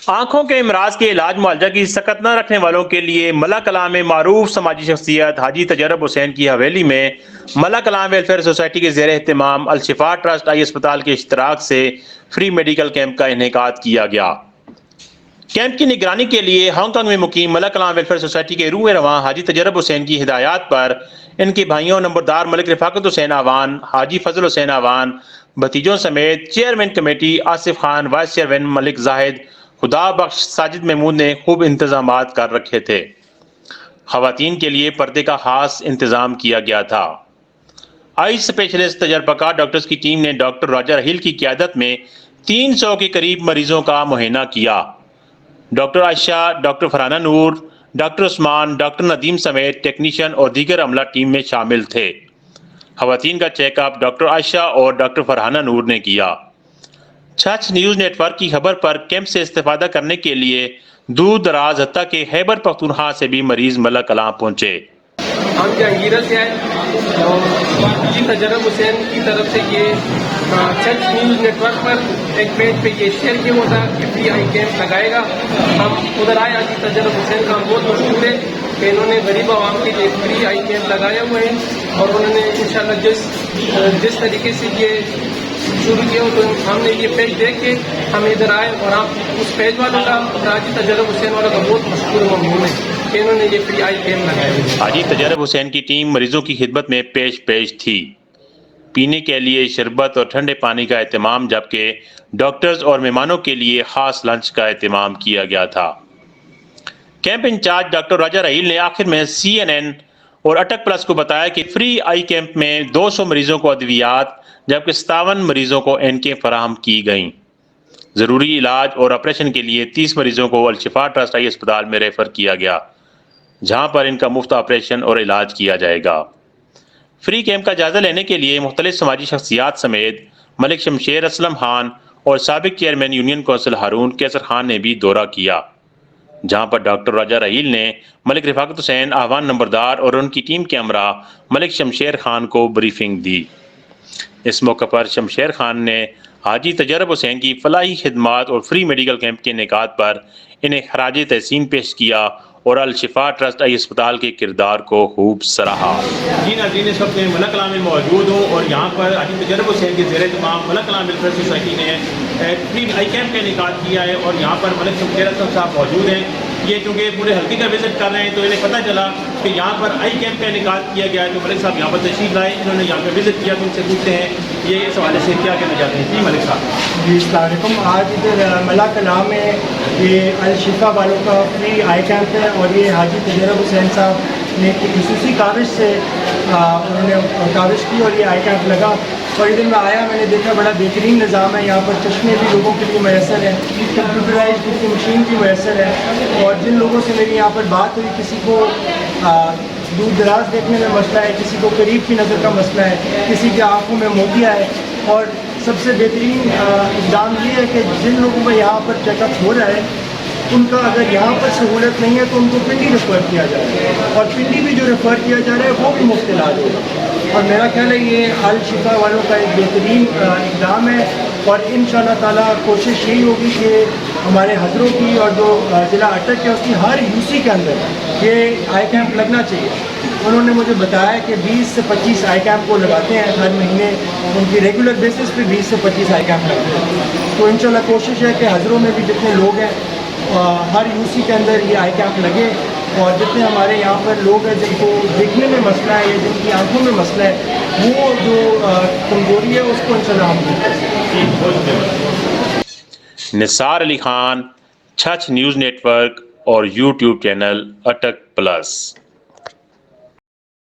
آنکھوں کے امراض کے علاج معالجہ کی سکت نہ رکھنے والوں کے لیے ملا کلام میں معروف سماجی شخصیت حاجی تجرب حسین کی حویلی میں ملا کلام ویلفیئر سوسائٹی کے زیر اہتمام الشفا ٹرسٹ آئی اسپتال کے اشتراک سے فری میڈیکل کیمپ کا انعقاد کیا گیا۔ کیمپ کی نگرانی کے لیے ہانگ کانگ میں مقیم ملا کلام ویلفیئر سوسائٹی کے روح رواں حاجی تجرب حسین کی ہدایات پر ان کے بھائیوں نمبردار ملک رفاقت حسین آوان، حاجی فضل حسین آوان، بھتیجوں سمیت chairman committee Asif Khan, vice chairman Malik Zahid, Khuda Bakhsh Sajid Mahmood نے خوب انتظامات کر رکھے تھے۔ خواتین کے لیے پردے کا خاص انتظام کیا گیا تھا۔ آئی اسپیشلسٹ تجربہ کار ڈاکٹرز کی ٹیم نے ڈاکٹر راجہ رحیل کی قیادت میں 300 کے قریب مریضوں کا معائنہ کیا۔ ڈاکٹر عائشہ، ڈاکٹر فرحانہ نور، ڈاکٹر عثمان، ڈاکٹر ندیم سمیت ٹیکنیشین اور دیگر عملہ ٹیم میں شامل تھے۔ خواتین کا چیک اپ ڈاکٹر عائشہ اور ڈاکٹر فرحانہ نور نے کیا۔ چھچ نیوز نیٹ ورک کی خبر پر کیمپ سے استفادہ کرنے کے لیے دور دراز حتیٰ کہ خیبر پختونخوا سے بھی مریض ملا کلام پہنچے۔ ہم جہانگیرہ سے آئے اور حاجی تجرب حسین کی طرف سے یہ چھچ نیوز نیٹ ورک پر ایک پیج پہ یہ شیئر کیا ہوا تھا کہ فری آئی کیمپ لگائے گا۔ ہم ادھر آئے، حاجی تجرب حسین کا بہت مشہور ہے کہ انہوں نے غریب عوام کے لیے فری آئی کیمپ لگایا ہوئے ہیں اور انہوں نے انشاءاللہ جس طریقے سے یہ شروع کیا تو ہم نے یہ پیج دیکھ کے ہم ادھر آئے اور آپ اس پیج والوں کا حاجی تجرب حسین والوں کا بہت مشہور مضمون ہے کہ انہوں نے یہ فری آئی کیمپ لگایا۔ حاجی تجرب حسین کی ٹیم مریضوں کی خدمت میں پیش تھی۔ پینے کے لیے شربت اور ٹھنڈے پانی کا اہتمام، جبکہ ڈاکٹرز اور مہمانوں کے لیے خاص لنچ کا اہتمام کیا گیا تھا۔ کیمپ انچارج ڈاکٹر راجہ رحیل نے آخر میں CNN اور اٹک پلس کو بتایا کہ فری آئی کیمپ میں 200 مریضوں کو ادویات جبکہ 57 مریضوں کو اینکیں فراہم کی گئیں۔ ضروری علاج اور آپریشن کے لیے 30 مریضوں کو الشفا ٹرسٹ آئی اسپتال میں ریفر کیا گیا، جہاں پر ان کا مفت آپریشن اور علاج کیا جائے گا۔ فری کیمپ کا جائزہ لینے کے لیے مختلف سماجی شخصیات سمیت ملک شمشیر اسلم خان اور سابق چیئرمین یونین کونسل ہارون کیسر خان نے بھی دورہ کیا، جہاں پر ڈاکٹر راجہ رحیل نے ملک رفاقت حسین آوان نمبردار اور ان کی ٹیم کے ہمراہ ملک شمشیر خان کو بریفنگ دی۔ اس موقع پر شمشیر خان نے حاجی تجرب حسین کی فلاحی خدمات اور فری میڈیکل کیمپ کے انعقاد پر انہیں خراج تحسین پیش کیا اور الشفا ٹرسٹ آئی اسپتال کے کردار کو خوب سراہا۔ جی ناظرین، اس وقت میں ملا کلام میں موجود ہوں اور یہاں پر حاجی تجرب حسین کے زیر اہتمام ملا کلام ویلفیئر سوسائٹی نے فری آئی کیمپ کا انعقاد کیا ہے اور یہاں پر ملک شمشیر اسلم صاحب موجود ہیں۔ یہ چونکہ پورے حلقے کا وزٹ کر رہے ہیں تو انہیں پتہ چلا کہ یہاں پر آئی کیمپ کا انعقاد کیا گیا ہے، تو ملک صاحب یہاں پر تشریف لائے، انہوں نے یہاں پہ وزٹ کیا، تو ان سے پوچھتے ہیں یہ اس حوالے سے کیا کہنا چاہتے ہیں۔ جی ملک صاحب۔ جی السلام علیکم۔ آج ادھر ملا کلام میں یہ الشفا والوں کا فری آئی کیمپ ہے اور یہ حاجی تجرب حسین صاحب نے ایک خصوصی کاوش سے انہوں نے کاوش کی اور یہ آئی کیمپ لگا اور ادھر میں آیا، میں نے دیکھا بڑا بہترین نظام ہے، یہاں پر چشمے بھی لوگوں کے لیے میسر ہے، کمپیوٹرائز کی مشین بھی میسر ہے اور جن لوگوں سے میری یہاں پر بات ہوئی، کسی کو دور دراز دیکھنے میں مسئلہ ہے، کسی کو قریب کی نظر کا مسئلہ ہے، کسی کے آنکھوں میں موتیا ہے، اور سب سے بہترین اقدام یہ ہے کہ جن لوگوں کا یہاں پر چیک اپ ہو رہا ہے ان کا اگر یہاں پر سہولت نہیں ہے تو ان کو پنڈی ریفر کیا جائے اور پنڈی بھی جو ریفر کیا جا رہا ہے وہ بھی مفت علاج ہوگا، اور میرا خیال ہے یہ الشفا والوں کا ایک بہترین اقدام ہے اور انشاءاللہ تعالیٰ کوشش یہی ہوگی کہ ہمارے حضروں کی اور جو ضلع اٹک ہے اس کی ہر UC کے اندر یہ آئی کیمپ لگنا چاہیے۔ انہوں نے مجھے بتایا کہ 20 سے 25 آئی کیمپ کو لگاتے ہیں ہر مہینے، ان کی ریگولر بیسس پہ 20 سے 25 آئی کیمپ لگتے ہیں، تو انشاءاللہ کوشش ہے کہ حضروں میں بھی جتنے لوگ ہیں ہر UC کے اندر یہ آئی کیمپ لگے اور جتنے ہمارے یہاں پر لوگ ہیں جن کو دیکھنے میں مسئلہ ہے یا جن کی آنکھوں میں مسئلہ ہے وہ جو کمزوری ہے اس کو انشاءاللہ ہم دور کر سکیں۔ نثار Ali Khan, چھچ news net work اور YouTube چینل اٹک پلس۔